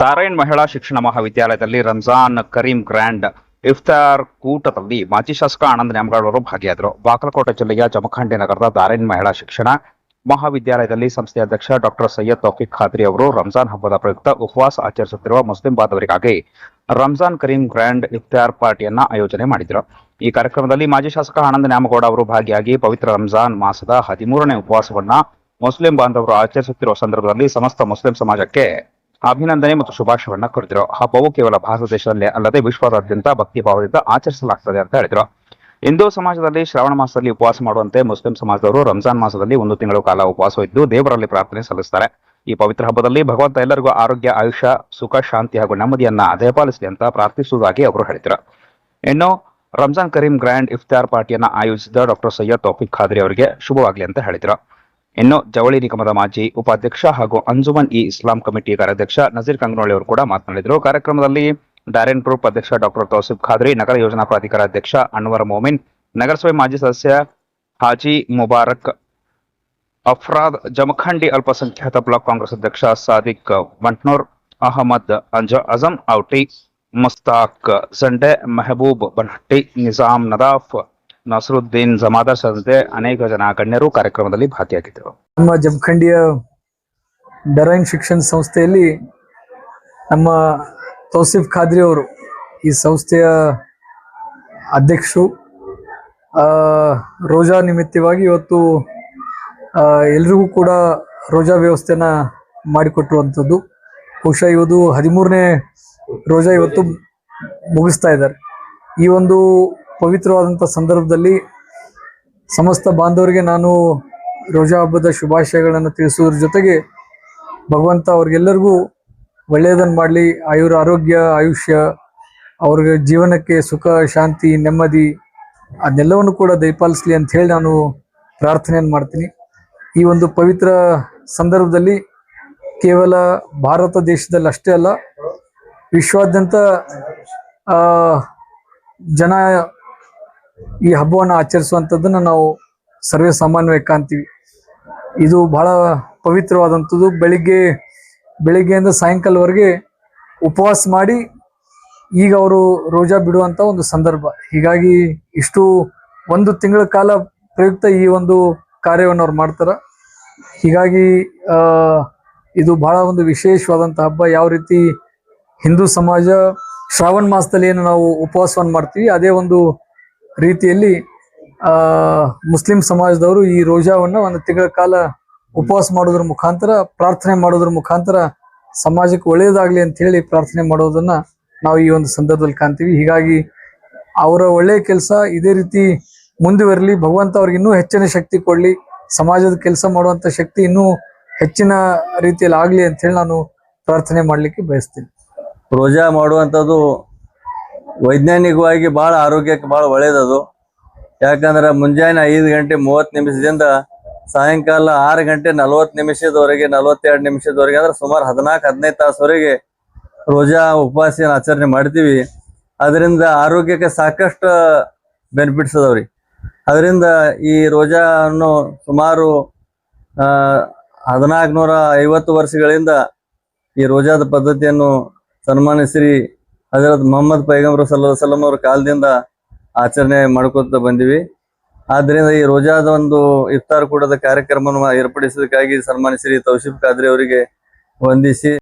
ತಾರೈನ್ ಮಹಿಳಾ ಶಿಕ್ಷಣ ಮಹಾವಿದ್ಯಾಲಯದಲ್ಲಿ ರಂಜಾನ್ ಕರೀಂ ಗ್ರ್ಯಾಂಡ್ ಇಫ್ತಾರ್ ಕೂಟದಲ್ಲಿ ಮಾಜಿ ಶಾಸಕ ಆನಂದ್ ನ್ಯಾಮಗೌಡ ಅವರು ಭಾಗಿಯಾದರು. ಬಾಗಲಕೋಟೆ ಜಿಲ್ಲೆಯ ಜಮಖಂಡಿ ನಗರದ ತಾರೈನ್ ಮಹಿಳಾ ಶಿಕ್ಷಣ ಮಹಾವಿದ್ಯಾಲಯದಲ್ಲಿ ಸಂಸ್ಥೆಯ ಅಧ್ಯಕ್ಷ ಡಾಕ್ಟರ್ ಸೈಯದ್ ತೌಫೀಕ್ ಖಾದ್ರಿ ಅವರು ರಂಜಾನ್ ಹಬ್ಬದ ಪ್ರಯುಕ್ತ ಉಪವಾಸ ಆಚರಿಸುತ್ತಿರುವ ಮುಸ್ಲಿಂ ಬಾಂಧವರಿಗಾಗಿ ರಂಜಾನ್ ಕರೀಂ ಗ್ರ್ಯಾಂಡ್ ಇಫ್ತಾರ್ ಪಾರ್ಟಿಯನ್ನ ಆಯೋಜನೆ ಮಾಡಿದರು. ಈ ಕಾರ್ಯಕ್ರಮದಲ್ಲಿ ಮಾಜಿ ಶಾಸಕ ಆನಂದ್ ನ್ಯಾಮಗೌಡ ಅವರು ಭಾಗಿಯಾಗಿ ಪವಿತ್ರ ರಂಜಾನ್ ಮಾಸದ 13ನೇ ಉಪವಾಸವನ್ನ ಮುಸ್ಲಿಂ ಬಾಂಧವರು ಆಚರಿಸುತ್ತಿರುವ ಸಂದರ್ಭದಲ್ಲಿ ಸಮಸ್ತ ಮುಸ್ಲಿಂ ಸಮಾಜಕ್ಕೆ ಅಭಿನಂದನೆ ಮತ್ತು ಶುಭಾಶಯವನ್ನ ಕೋರಿದರು. ಹಬ್ಬವು ಕೇವಲ ಭಾರತ ದೇಶದಲ್ಲೇ ಅಲ್ಲದೆ ವಿಶ್ವದಾದ್ಯಂತ ಭಕ್ತಿ ಭಾವದಿಂದ ಆಚರಿಸಲಾಗುತ್ತದೆ ಅಂತ ಹೇಳಿದರು. ಹಿಂದೂ ಸಮಾಜದಲ್ಲಿ ಶ್ರಾವಣ ಮಾಸದಲ್ಲಿ ಉಪವಾಸ ಮಾಡುವಂತೆ ಮುಸ್ಲಿಂ ಸಮಾಜದವರು ರಂಜಾನ್ ಮಾಸದಲ್ಲಿ 1 ತಿಂಗಳ ಕಾಲ ಉಪವಾಸವಿದ್ದು ದೇವರಲ್ಲಿ ಪ್ರಾರ್ಥನೆ ಸಲ್ಲಿಸುತ್ತಾರೆ. ಈ ಪವಿತ್ರ ಹಬ್ಬದಲ್ಲಿ ಭಗವಂತ ಎಲ್ಲರಿಗೂ ಆರೋಗ್ಯ, ಆಯುಷ್ಯ, ಸುಖ, ಶಾಂತಿ ಹಾಗೂ ನೆಮ್ಮದಿಯನ್ನ ದಯಪಾಲಿಸಲಿ ಅಂತ ಪ್ರಾರ್ಥಿಸುವುದಾಗಿ ಅವರು ಹೇಳಿದರು. ಇನ್ನು ರಂಜಾನ್ ಕರೀಂ ಗ್ರ್ಯಾಂಡ್ ಇಫ್ತಾರ್ ಪಾರ್ಟಿಯನ್ನ ಆಯೋಜಿಸಿದ ಡಾಕ್ಟರ್ ಸೈಯದ್ ತೌಫೀಕ್ ಖಾದ್ರಿ ಅವರಿಗೆ ಶುಭವಾಗಲಿ ಅಂತ ಹೇಳಿದರು. ಇನ್ನು ಜವಳಿ ನಿಗಮದ ಮಾಜಿ ಉಪಾಧ್ಯಕ್ಷ ಹಾಗೂ ಅಂಜುಮನ್ ಇಸ್ಲಾಂ ಕಮಿಟಿ ಕಾರ್ಯಾಧ್ಯಕ್ಷ ನಜೀರ್ ಕಂಗ್ನೋಳಿ ಅವರು ಕೂಡ ಮಾತನಾಡಿದರು. ಕಾರ್ಯಕ್ರಮದಲ್ಲಿ ಡಾರೆನ್ ಗ್ರೂಪ್ ಅಧ್ಯಕ್ಷ ಡಾಕ್ಟರ್ ತೌಸಿಫ್ ಖಾದ್ರಿ, ನಗರ ಯೋಜನಾ ಪ್ರಾಧಿಕಾರ ಅಧ್ಯಕ್ಷ ಅನ್ವರ್ ಮೊಮಿನ್, ನಗರಸಭೆ ಮಾಜಿ ಸದಸ್ಯ ಹಾಜಿ ಮುಬಾರಕ್ ಅಫ್ರಾದ್, ಜಮಖಂಡಿ ಅಲ್ಪಸಂಖ್ಯಾತ ಬ್ಲಾಕ್ ಕಾಂಗ್ರೆಸ್ ಅಧ್ಯಕ್ಷ ಸಾದಿಕ್ ಬಂಟ್ನೂರ್, ಅಹಮದ್ ಅಜಂ ಔಟಿ, ಮುಸ್ತಾಕ್ ಜಂಡೆ, ಮೆಹಬೂಬ್ ಬನ್ಹಟ್ಟಿ, ನಿಜಾಮ್ ನದಾಫ್, ನಸರುದ್ದೀನ್ ಜಮಾದಾರ್ ಸೇರಿದಂತೆ ಅನೇಕ ಜನ ಗಣ್ಯರು ಕಾರ್ಯಕ್ರಮದಲ್ಲಿ ಭಾಗಿಯಾಗಿದ್ದರು. ನಮ್ಮ ಜಮಖಂಡಿಯ ಡರೈನ್ ಶಿಕ್ಷಣ ಸಂಸ್ಥೆಯಲ್ಲಿ ನಮ್ಮ ತೌಸಿಫ್ ಖಾದ್ರಿ ಅವರು ಈ ಸಂಸ್ಥೆಯ ಅಧ್ಯಕ್ಷರು. ರೋಜಾ ನಿಮಿತ್ತವಾಗಿ ಇವತ್ತು ಎಲ್ರಿಗೂ ಕೂಡ ರೋಜಾ ವ್ಯವಸ್ಥೆನ ಮಾಡಿಕೊಟ್ಟಿರುವಂಥದ್ದು. ಬಹುಶಃ ಇವತ್ತು 13ನೇ ರೋಜಾ ಇವತ್ತು ಮುಗಿಸ್ತಾ ಇದ್ದಾರೆ. ಈ ಒಂದು ಪವಿತ್ರವಾದಂಥ ಸಂದರ್ಭದಲ್ಲಿ ಸಮಸ್ತ ಬಾಂಧವರಿಗೆ ನಾನು ರೋಜಾ ಹಬ್ಬದ ಶುಭಾಶಯಗಳನ್ನು ತಿಳಿಸುವುದ್ರ ಜೊತೆಗೆ ಭಗವಂತ ಅವ್ರಿಗೆಲ್ಲರಿಗೂ ಒಳ್ಳೆಯದನ್ನು ಮಾಡಲಿ, ಆರೋಗ್ಯ, ಆಯುಷ್ಯ, ಅವ್ರಿಗೆ ಜೀವನಕ್ಕೆ ಸುಖ, ಶಾಂತಿ, ನೆಮ್ಮದಿ ಅದನ್ನೆಲ್ಲವನ್ನು ಕೂಡ ದಯಪಾಲಿಸಲಿ ಅಂತ ಹೇಳಿ ನಾನು ಪ್ರಾರ್ಥನೆಯನ್ನು ಮಾಡ್ತೀನಿ. ಈ ಒಂದು ಪವಿತ್ರ ಸಂದರ್ಭದಲ್ಲಿ ಕೇವಲ ಭಾರತ ದೇಶದಲ್ಲಿ ಅಷ್ಟೇ ಅಲ್ಲ, ವಿಶ್ವಾದ್ಯಂತ ಜನ ಈ ಹಬ್ಬವನ್ನು ಆಚರಿಸುವಂಥದ್ದನ್ನು ನಾವು ಸರ್ವೇ ಸಾಮಾನ್ಯವಾಗಿ ಕಾಣ್ತೀವಿ. ಇದು ಬಹಳ ಪವಿತ್ರವಾದಂಥದ್ದು. ಬೆಳಿಗ್ಗೆಯಿಂದ ಸಾಯಂಕಾಲವರೆಗೆ ಉಪವಾಸ ಮಾಡಿ ಈಗ ಅವರು ರೋಜಾ ಬಿಡುವಂಥ ಒಂದು ಸಂದರ್ಭ. ಹೀಗಾಗಿ ಇಷ್ಟು 1 ತಿಂಗಳ ಕಾಲ ಪ್ರಯುಕ್ತ ಈ ಒಂದು ಕಾರ್ಯವನ್ನು ಅವ್ರು ಮಾಡ್ತಾರೆ. ಹೀಗಾಗಿ ಇದು ಬಹಳ ಒಂದು ವಿಶೇಷವಾದಂಥ ಹಬ್ಬ. ಯಾವ ರೀತಿ ಹಿಂದೂ ಸಮಾಜ ಶ್ರಾವಣ ಮಾಸದಲ್ಲಿ ಏನು ನಾವು ಉಪವಾಸವನ್ನು ಮಾಡ್ತೀವಿ, ಅದೇ ಒಂದು ರೀತಿಯಲ್ಲಿ ಮುಸ್ಲಿಂ ಸಮಾಜದವರು ಈ ರೋಜಾವನ್ನ 1 ತಿಂಗಳ ಕಾಲ ಉಪವಾಸ ಮಾಡೋದ್ರ ಮುಖಾಂತರ, ಪ್ರಾರ್ಥನೆ ಮಾಡೋದ್ರ ಮುಖಾಂತರ ಸಮಾಜಕ್ಕೆ ಒಳ್ಳೆಯದಾಗ್ಲಿ ಅಂತ ಹೇಳಿ ಪ್ರಾರ್ಥನೆ ಮಾಡೋದನ್ನ ನಾವು ಈ ಒಂದು ಸಂದರ್ಭದಲ್ಲಿ ಕಾಣ್ತೀವಿ. ಹೀಗಾಗಿ ಅವರ ಒಳ್ಳೆಯ ಕೆಲಸ ಇದೇ ರೀತಿ ಮುಂದುವರಲಿ, ಭಗವಂತ ಅವ್ರಿಗೆ ಇನ್ನೂ ಹೆಚ್ಚಿನ ಶಕ್ತಿ ಕೊಡ್ಲಿ, ಸಮಾಜದ ಕೆಲಸ ಮಾಡುವಂತ ಶಕ್ತಿ ಇನ್ನೂ ಹೆಚ್ಚಿನ ರೀತಿಯಲ್ಲಿ ಆಗ್ಲಿ ಅಂತ ಹೇಳಿ ನಾನು ಪ್ರಾರ್ಥನೆ ಮಾಡ್ಲಿಕ್ಕೆ ಬಯಸ್ತೀನಿ. ರೋಜಾ ಮಾಡುವಂಥದ್ದು ವೈಜ್ಞಾನಿಕವಾಗಿ ಭಾಳ ಆರೋಗ್ಯಕ್ಕೆ ಭಾಳ ಒಳ್ಳೆಯದದು. ಯಾಕಂದ್ರೆ ಮುಂಜಾನೆ 5 ಗಂಟೆ 30 ನಿಮಿಷದಿಂದ ಸಾಯಂಕಾಲ 6 ಗಂಟೆ 40 ನಿಮಿಷದವರೆಗೆ 42 ನಿಮಿಷದವರೆಗೆ ಅಂದ್ರೆ ಸುಮಾರು 14-15 ತಾಸವರೆಗೆ ರೋಜಾ ಉಪವಾಸ ಆಚರಣೆ ಮಾಡ್ತೀವಿ. ಅದರಿಂದ ಆರೋಗ್ಯಕ್ಕೆ ಸಾಕಷ್ಟು ಬೆನಿಫಿಟ್ಸ್ ಅದಾವ್ರಿ. ಅದರಿಂದ ಈ ರೋಜಾವನ್ನು ಸುಮಾರು 1450 ವರ್ಷಗಳಿಂದ ಈ ರೋಜಾದ ಪದ್ಧತಿಯನ್ನು ಸನ್ಮಾನಿಸಿ ಹಜರತ್ ಮೊಹಮ್ಮದ್ ಪೈಗಂಬರ್ ಸಲ್ಲಲ್ಲಾಹು ಅಲೈಹಿ ವಸಲ್ಲಂ ಅವರ ಕಾಲದಿಂದ ಆಚರಣೆ ಮಾಡ್ಕೊತ ಬಂದಿವಿ. ಆದ್ದರಿಂದ ಈ ರೋಜಾದ ಒಂದು ಇಫ್ತಾರ್ ಕೂಟದ ಕಾರ್ಯಕ್ರಮವನ್ನು ಏರ್ಪಡಿಸೋದಕ್ಕಾಗಿ ಸನ್ಮಾನಿಸಿ ತೌಸಿಫ್ ಖಾದ್ರಿ ಅವರಿಗೆ ವಂದಿಸಿ